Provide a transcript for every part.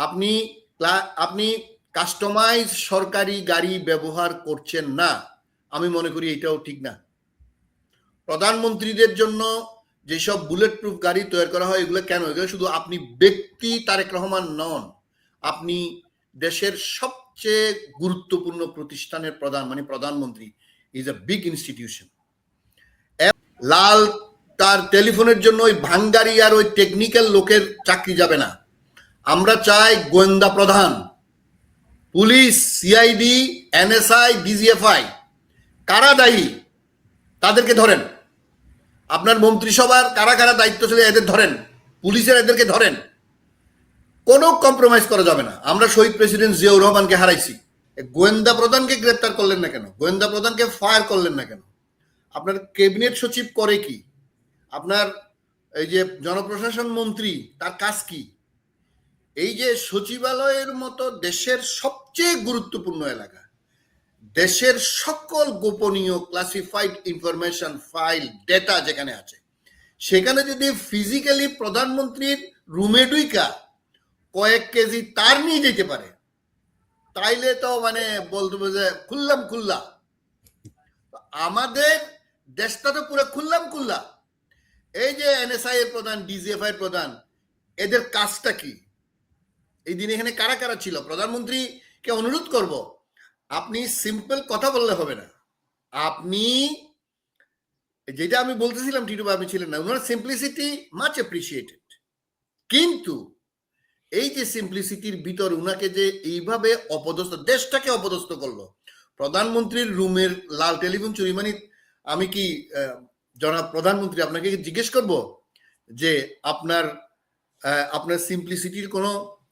আপনি আপনি কাস্টমাইজ সরকারি গাড়ি ব্যবহার করছেন না, আমি মনে করি এটাও ঠিক না। প্রধানমন্ত্রীদের জন্য যেসব বুলেট প্রুফ গাড়ি তৈরি করা হয় এগুলো কেন? এগুলো শুধু আপনি ব্যক্তি তারেক রহমান নন, আপনি দেশের সবচেয়ে গুরুত্বপূর্ণ প্রতিষ্ঠানের প্রধান, মানে প্রধানমন্ত্রী ইজ এ বিগ ইনস্টিটিউশন। লাল তার টেলিফোনের জন্য ওই ভাঙ্গারি আর ওই টেকনিক্যাল লোকের চাকরি যাবে না। আমরা চাই গোয়েন্দা প্রধান, পুলিশ, সিআইডি, এনএসআই, ডিজিএফআই, কারা দায়ী তাদেরকে ধরেন। আপনার মন্ত্রিসভার কারা কারা দায়িত্ব ছিল এদের ধরেন, পুলিশের এদেরকে ধরেন। কোনো কম্প্রোমাইজ করা যাবে না। আমরা শহীদ প্রেসিডেন্ট জিয়াউর রহমানকে হারাইছি, গোয়েন্দা প্রধানকে গ্রেপ্তার করলেন না কেন? গোয়েন্দা প্রধানকে ফায়ার করলেন না কেন? আপনার ক্যাবিনেট সচিব করে কি? আপনার এই যে জনপ্রশাসন মন্ত্রী, তার কাজ কি? এই যে সচিবালয়ের মতো দেশের সবচেয়ে গুরুত্বপূর্ণ এলাকা, দেশের সকল গোপনীয় ক্লাসিফাইড ইনফরমেশন, ফাইল, ডেটা যেখানে আছে, সেখানে যদি ফিজিক্যালি প্রধানমন্ত্রীর রুমে ঢুইকা কয়েক কেজি তার নিয়ে যেতে পারে, তাইলে তো মানে বলতে যে খুললাম খুল্লা। আমাদের দেশটা তো পুরো খুললাম খুল্লা। এই যে এনএসআই এর প্রধান, ডিজিএফআই এর প্রধান, এদের কাজটা কি? এই দিন এখানে কারা কারা ছিল? প্রধানমন্ত্রীকে অনুরোধ করব, আপনি সিম্পল কথা বললে হবে না। আপনি যেটা আমি বলতেছিলাম, টিটু আপনি ছিলেন না, ওনার সিম্পলিসিটি মাচ অ্যাপ্রিসিয়েটেড, কিন্তু এই যে সিম্পলিসিটির ভিতর উনাকে যে এইভাবে অপদস্থ, দেশটাকে অপদস্থ করলো। প্রধানমন্ত্রীর রুমের লাল টেলিফোন চুরি, মানে আমি কি জনাব প্রধানমন্ত্রী আপনাকে জিজ্ঞেস করব যে আপনার সিম্পলিসিটির কোনো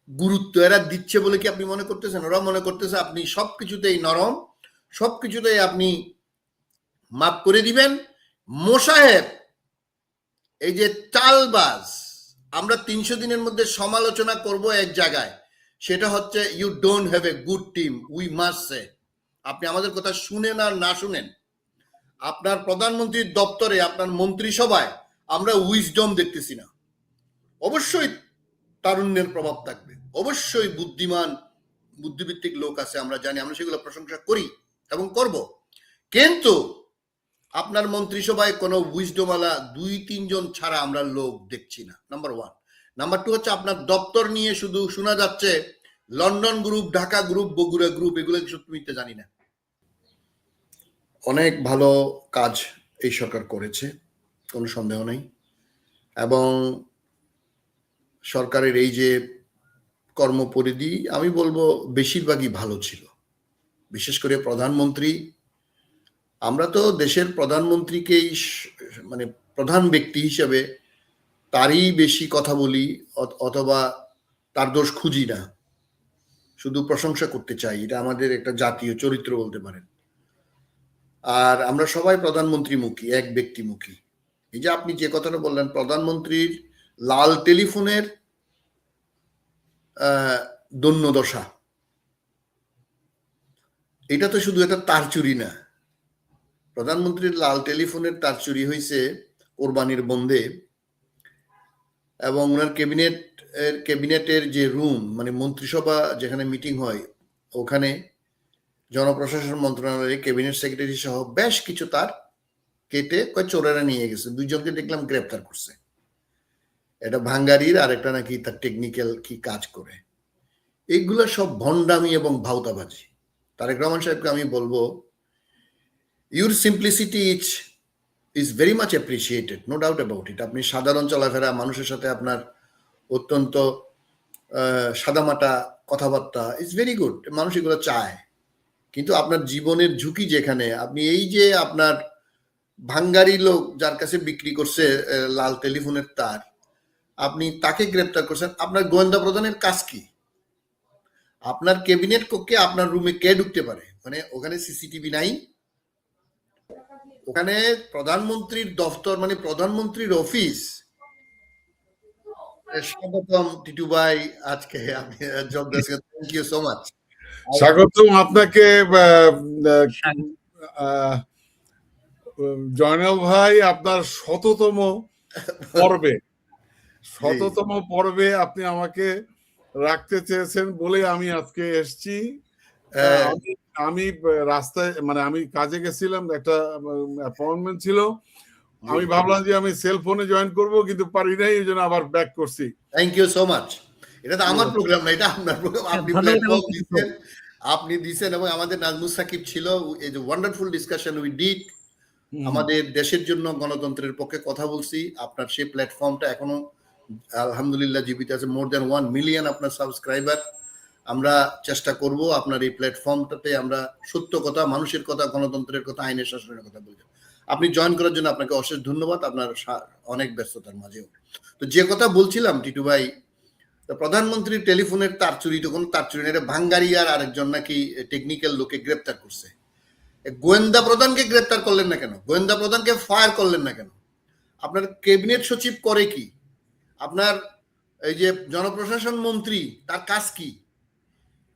গুরুত্ব এরা দিচ্ছে বলে কি আপনি মনে করতেছেন? ওরা মনে করতেছে আপনি সবকিছুতেই নরম, সবকিছুতেই আপনি মাফ করে দিবেন। মোসাহেব এই যে চালবাজ, আমরা 300 দিনের মধ্যে সমালোচনা করব এক জায়গায়, সেটা হচ্ছে you don't have a good team, we must say. আপনি আমাদের কথা শুনেন আর না শুনেন, আপনার প্রধানমন্ত্রীর দপ্তরে, আপনার মন্ত্রিসভায় আমরা উইজডম দেখতেছি না। অবশ্যই তারুণ্যের প্রভাব থাকবে, অবশ্যই বুদ্ধিমান বুদ্ধিভিত্তিক লোক আছে, আমরা জানি, আমরা সেগুলো প্রশংসা করি এবং করব, কিন্তু আপনার মন্ত্রিসভায় কোনো উইজডমওয়ালা 2-3 জন ছাড়া আমরা লোক দেখছি না, নাম্বার 1। নাম্বার 2 হচ্ছে আপনার দপ্তর নিয়ে শুধু শোনা যাচ্ছে London group, Dhaka group, Bogura group, এগুলো সত্যি মিথ্যে জানি না। অনেক ভালো কাজ এই সরকার করেছে, কোনো সন্দেহ নেই, এবং সরকারের এই যে কর্মপরিধি আমি বলবো বেশিরভাগই ভালো ছিল। বিশেষ করে প্রধানমন্ত্রী, আমরা তো দেশের প্রধানমন্ত্রীকেই মানে প্রধান ব্যক্তি হিসেবে তারই বেশি কথা বলি, অথবা তার দোষ খুঁজি না, শুধু প্রশংসা করতে চাই। এটা আমাদের একটা জাতীয় চরিত্র বলতে পারেন। আর আমরা সবাই প্রধানমন্ত্রী মুখী, এক ব্যক্তি মুখী। এই যে আপনি যে কথাটা বললেন, প্রধানমন্ত্রীর লাল টেলিফোনের দৈন্যদশা, এটা তো শুধু একটা তার চুরি না। প্রধানমন্ত্রীর লাল টেলিফোনের তার চুরি হয়েছে কোরবানির বন্ধে, এবং ওনার ক্যাবিনেটের যে রুম, মানে মন্ত্রিসভা যেখানে মিটিং হয়, ওখানে জনপ্রশাসন মন্ত্রণালয়ের ক্যাবিনেট সেক্রেটারি সহ বেশ কিছু তার কেটে চোরেরা নিয়ে গেছে। 2 জনকে দেখলাম গ্রেপ্তার করছে। এটা ভাঙ্গারির, আর একটা নাকি তার টেকনিক্যাল কি কাজ করে। এইগুলো সব ভণ্ডামি এবং ভাউতাবাজি। তারেক রহমান সাহেবকে আমি বলবো, your simplicity is very much appreciated, no doubt about it. আপনি সাধারণ চলাফেরা, মানুষের সাথে আপনার অত্যন্ত সাদামাটা কথাবার্তা ইজ ভেরি গুড, মানুষ এগুলো চায়। কিন্তু আপনার জীবনের ঝুঁকি যেখানে, আপনি এই যে আপনার ভাঙ্গারি লোক যার কাছে বিক্রি করছে লাল টেলিফোনের তার, আপনি তাকে গ্রেপ্তার করছেন। আপনার গোয়েন্দা প্রধানের কাজ কি? আপনার ক্যাবিনেট কক্ষে আপনার রুমে কে ঢুকতে পারে? মানে ওখানে সিসিটিভি নাই, ওখানে প্রধানমন্ত্রীর দফতর, মানে প্রধানমন্ত্রীর অফিস। স্বাগতম টিটু ভাই, আজকে আমি থ্যাংক ইউ সো মাচ। স্বাগতম আপনাকে জয়নাল ভাই, আপনার শততম পর্বে আপনি আমাকে রাখতে চেয়েছেন বলে আমি আজকে এসেছি। আমি আমি রাস্তায় মানে আমি কাজে গেছিলাম, একটা অ্যাপয়েন্টমেন্ট ছিল। আমি ভাবলাম যে আমি সেল ফোনে জয়েন করব, কিন্তু পারি নাই, এই জন্য আবার ব্যাক করছি। Thank you so much. এটা তো আমার প্রোগ্রাম না, এটা আপনার প্রোগ্রাম। আপনি প্ল্যাটফর্ম দিচ্ছেন, আপনি দিচ্ছেন, এবং আমাদের নাজমুস সাকিব ছিল। এই যে ওয়ান্ডারফুল ডিসকাশন উই ডিড, আমাদের দেশের জন্য গণতন্ত্রের পক্ষে কথা বলছি। আপনার সেই প্ল্যাটফর্মটা এখনো আলহামদুলিল্লাহ জীবিত আছে। মোর দ্যান 1 মিলিয়ন আপনার সাবস্ক্রাইবার। আমরা চেষ্টা করব আপনার এই প্ল্যাটফর্মটাতে আমরা সত্য কথা, মানুষের কথা, গণতন্ত্রের কথা, আইনের শাসনের কথা বলতে। আপনি জয়েন করার জন্য আপনাকে অশেষ ধন্যবাদ, আপনার অনেক ব্যস্ততার মাঝেও। তো যে কথা বলছিলাম টিটু ভাই, প্রধানমন্ত্রীর টেলিফোনের তার চুরি, তো কোনো তার চুরি নেই, ভাঙ্গারিয়ার আরেকজন নাকি টেকনিক্যাল লোকে গ্রেপ্তার করছে। গোয়েন্দা প্রধানকে গ্রেপ্তার করলেন না কেন? গোয়েন্দা প্রধানকে ফায়ার করলেন না কেন? আপনার ক্যাবিনেট সচিব করে কি? আপনার এই যে জনপ্রশাসন মন্ত্রী, তার কাজ কি?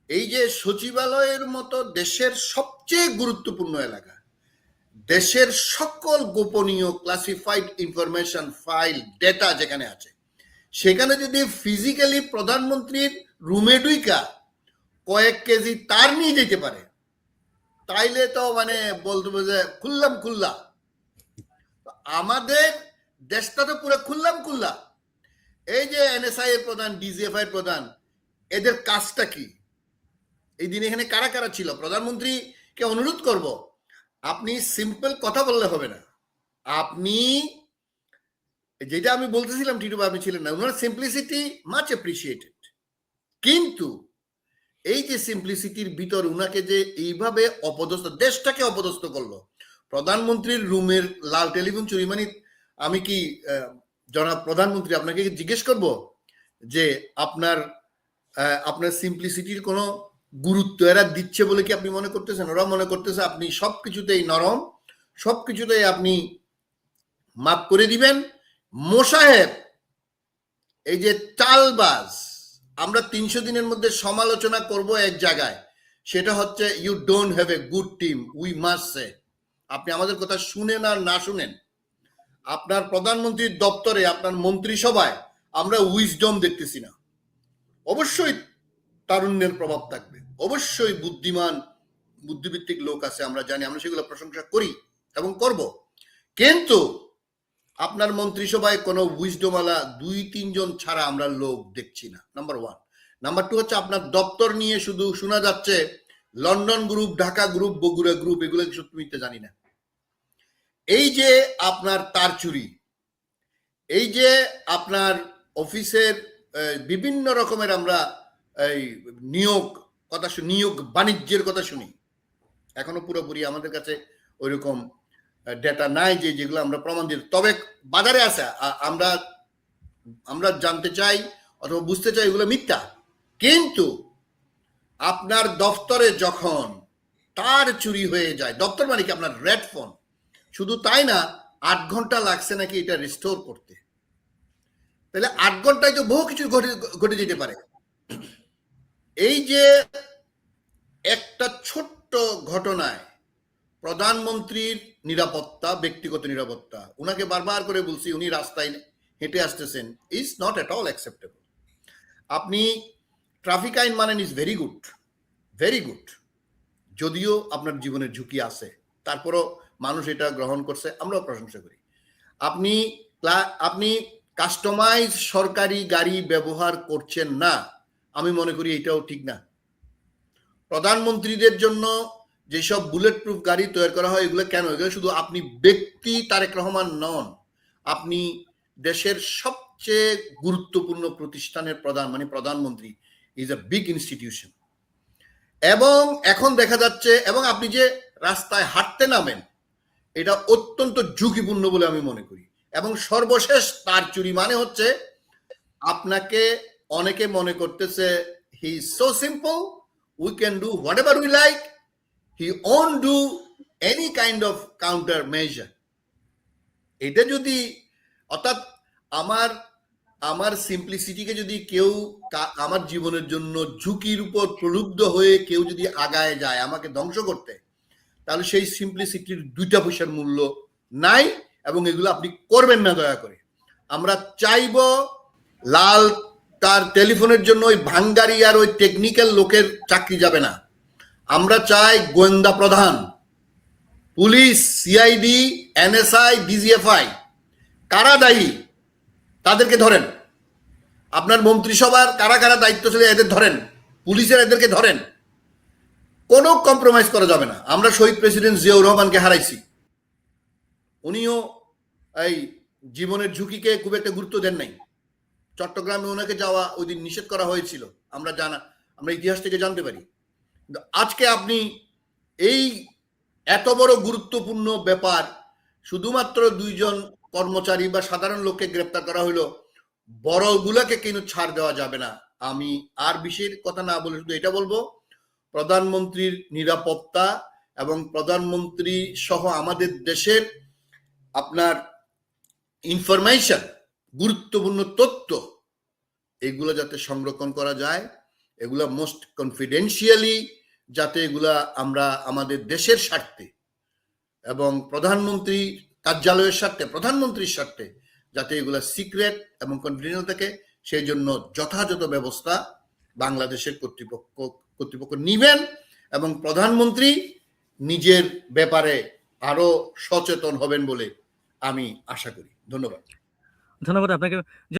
এই যে সচিবালয়ের মতো দেশের সবচেয়ে গুরুত্বপূর্ণ এলাকা, দেশের সকল গোপনীয় ক্লাসিফাইড ইনফরমেশন, ফাইল, ডেটা যেখানে আছে, সেখানে যদি ফিজিক্যালি প্রধানমন্ত্রীর রুমে ঢুইকা কয়েক কেজি তার নিয়ে যেতে পারে, তাইলে তো মানে বলতে যে খুললাম খুল্লা। আমাদের দেশটা তো পুরো খুললাম খুল্লা। এই যে এনএসআই এর প্রধান, ডিজিএফআই এর প্রধান, এদের কাজটা কি? এই দিন এখানে কারা কারা ছিল? প্রধানমন্ত্রীকে অনুরোধ করব, আপনি সিম্পল কথা বললে হবে না। আপনি যেটা আমি বলতেছিলাম, টিটু আপনি ছিলেন না, ওনার সিম্পলিসিটি মাচ অ্যাপ্রিসিয়েটেড, কিন্তু এই যে সিম্পলিসিটির ভিতর উনাকে যে এইভাবে অপদস্থ, দেশটাকে অপদস্থ করলো। প্রধানমন্ত্রীর রুমের লাল টেলিফোন চুরি মানে, আমি কি জনাব প্রধানমন্ত্রী আপনাকে জিজ্ঞেস করব যে আপনার আপনার সিম্পলিসিটির কোনো গুরুত্ব এরা দিচ্ছে বলে কি আপনি মনে করতেছেন? ওরা মনে করতেছে আপনি সবকিছুতেই নরম, সবকিছুতেই আপনি মাফ করে দিবেন। মোসাহেব এই যে চালবাজ, আমরা 300 দিনের মধ্যে সমালোচনা করব এক জায়গায়, সেটা হচ্ছে you don't have a good team, we must say. আপনি আমাদের কথা শুনেন আর না শুনেন, আপনার প্রধানমন্ত্রীর দপ্তরে, আপনার মন্ত্রিসভায় আমরা উইজডম দেখতেছি না। অবশ্যই তারুণ্যের প্রভাব থাকবে, অবশ্যই বুদ্ধিমান বুদ্ধিভিত্তিক লোক আছে, আমরা জানি, আমরা সেগুলো প্রশংসা করি এবং করব, কিন্তু আপনার মন্ত্রিসভায় কোনো উইজডমালা 2-3 জন ছাড়া আমরা লোক দেখছি না, নাম্বার 1। নাম্বার 2 হচ্ছে আপনার দপ্তর নিয়ে শুধু শোনা যাচ্ছে London group, Dhaka group, Bogura group, এগুলো সত্যি মিথ্যে জানি না। এই যে আপনার তার চুরি, এই যে আপনার অফিসের বিভিন্ন রকমের আমরা এই নিয়োগ কথা শুনি, নিয়োগ বাণিজ্যের কথা শুনি, এখনো পুরোপুরি আমাদের কাছে ওইরকম ডেটা নাই যে যেগুলো আমরা প্রমাণ দিই, তবে বাজারে আছে। আমরা জানতে চাই অথবা বুঝতে চাই এগুলো মিথ্যা। কিন্তু আপনার দফতরে যখন তার চুরি হয়ে যায়, দপ্তর মানে কি আপনার রেড ফোন, শুধু তাই না, 8 ঘন্টা লাগছে নাকি এটা রিস্টোর করতে। তাহলে 8 ঘন্টায় তো বহু কিছু ঘটে যেতে পারে। এই যে একটা ছোট্ট ঘটনায় প্রধানমন্ত্রীর নিরাপত্তা, ব্যক্তিগত নিরাপত্তা, উনাকে বারবার করে বলছি, উনি রাস্তায় হেঁটে আসতেছেন, is not at all acceptable. আপনি ট্রাফিক আইন মানেন, is very good, very good, যদিও আপনার জীবনের ঝুঁকি আছে, তারপরও মানুষ এটা গ্রহণ করছে, আমরাও প্রশংসা করি। আপনি কাস্টমাইজ সরকারি গাড়ি ব্যবহার করছেন না, আমি মনে করি এটাও ঠিক না। প্রধানমন্ত্রীদের জন্য যেসব বুলেট প্রুফ গাড়ি তৈরি করা হয়, এগুলো কেন? এগুলো শুধু আপনি ব্যক্তি তারেক রহমান নন, আপনি দেশের সবচেয়ে গুরুত্বপূর্ণ প্রতিষ্ঠানের প্রধান, মানে প্রধানমন্ত্রী ইজ এ বিগ ইনস্টিটিউশন। এবং এখন দেখা যাচ্ছে, এবং আপনি যে রাস্তায় হাঁটতে নামেন, এটা অত্যন্ত ঝুঁকিপূর্ণ বলে আমি মনে করি। এবং সর্বশেষ তার চুরি মানে হচ্ছে, আপনাকে অনেকে মনে করতেছে he is so simple, we can do whatever we like, he won't do any kind of counter measure. এটা যদি, অর্থাৎ আমার সিম্পলিসিটিকে যদি কেউ আমার জীবনের জন্য ঝুঁকির উপর প্রলুব্ধ হয়ে কেউ যদি আগায় যায় আমাকে ধ্বংস করতে, তাহলে সেই সিম্পলিসিটির 2টা পয়সার মূল্য নাই, এবং এগুলো আপনি করবেন না দয়া করে। আমরা চাইব লাল তার টেলিফোনের জন্য ওই ভাঙ্গারি আর ওই টেকনিক্যাল লোকের চাকরি যাবে না। আমরা চাই গোয়েন্দা প্রধান, পুলিশ, সিআইডি, এনএসআই, ডিজিএফআই কারা দায়ী তাদেরকে ধরেন। আপনার মন্ত্রিসভার কারা কারা দায়িত্ব ছিল এদের ধরেন, পুলিশের এদেরকে ধরেন। কোনো কম্প্রোমাইজ করা যাবে না। আমরা শহীদ প্রেসিডেন্ট জিয়াউর রহমানকে হারাইছি, উনিও এই জীবনের ঝুঁকিকে খুব একটা গুরুত্ব দেন নাই। চট্টগ্রামে ওনাকে যাওয়া ওই দিন নিষেধ করা হয়েছিল, আমরা ইতিহাস থেকে জানতে পারি। কিন্তু আজকে আপনি এই এত বড় গুরুত্বপূর্ণ ব্যাপার শুধুমাত্র 2 জন কর্মচারী বা সাধারণ লোককে গ্রেপ্তার করা হইলো, বড়গুলাকে কিন্তু ছাড় দেওয়া যাবে না। আমি আর বিষয়ের কথা না বলে শুধু এটা বলবো, প্রধানমন্ত্রীর নিরাপত্তা এবং প্রধানমন্ত্রী সহ আমাদের দেশের আপনার ইনফরমেশন, গুরুত্বপূর্ণ তথ্য, এগুলো যাতে সংরক্ষণ করা যায়, এগুলা মোস্ট কনফিডেন্সিয়ালি, যাতে এগুলা আমরা আমাদের দেশের স্বার্থে এবং প্রধানমন্ত্রী কার্যালয়ের স্বার্থে, প্রধানমন্ত্রীর স্বার্থে যাতে এগুলা সিক্রেট এবং কনফিডেন্সিয়াল থাকে, সেই জন্য যথাযথ ব্যবস্থা বাংলাদেশের কর্তৃপক্ষ নিবেন এবং প্রধানমন্ত্রী নিজের ব্যাপারে আরো সচেতন হবেন বলে আমি আশা করি। ধন্যবাদ। ধন্যবাদ আপনাকে।